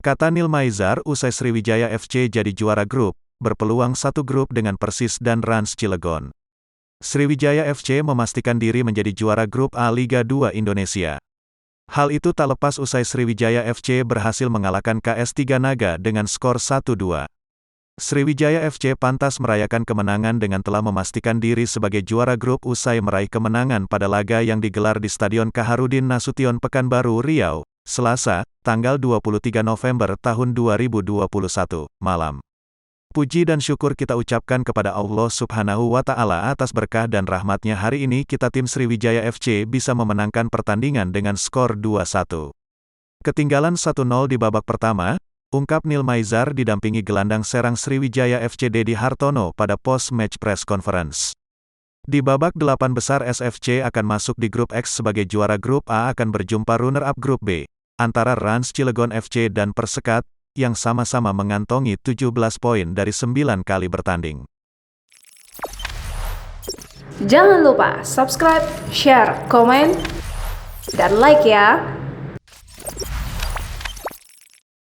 Kata Neil Maizar usai Sriwijaya FC jadi juara grup, berpeluang satu grup dengan Persis dan Rans Cilegon. Sriwijaya FC memastikan diri menjadi juara grup A Liga 2 Indonesia. Hal itu tak lepas usai Sriwijaya FC berhasil mengalahkan KS Tiganaga dengan skor 1-2. Sriwijaya FC pantas merayakan kemenangan dengan telah memastikan diri sebagai juara grup usai meraih kemenangan pada laga yang digelar di Stadion Kaharudin Nasution Pekanbaru, Riau, Selasa, tanggal 23 November tahun 2021, malam. Puji dan syukur kita ucapkan kepada Allah Subhanahu wa Ta'ala atas berkah dan rahmatnya hari ini kita tim Sriwijaya FC bisa memenangkan pertandingan dengan skor 2-1. Ketinggalan 1-0 di babak pertama, ungkap Neil Maizar didampingi gelandang serang Sriwijaya FC Dedi Hartono pada post-match press conference. Di babak 8 besar SFC akan masuk di grup X sebagai juara grup A akan berjumpa runner-up grup B, antara Rans Cilegon FC dan Persekat, yang sama-sama mengantongi 17 poin dari 9 kali bertanding. Jangan lupa subscribe, share, komen, dan like ya!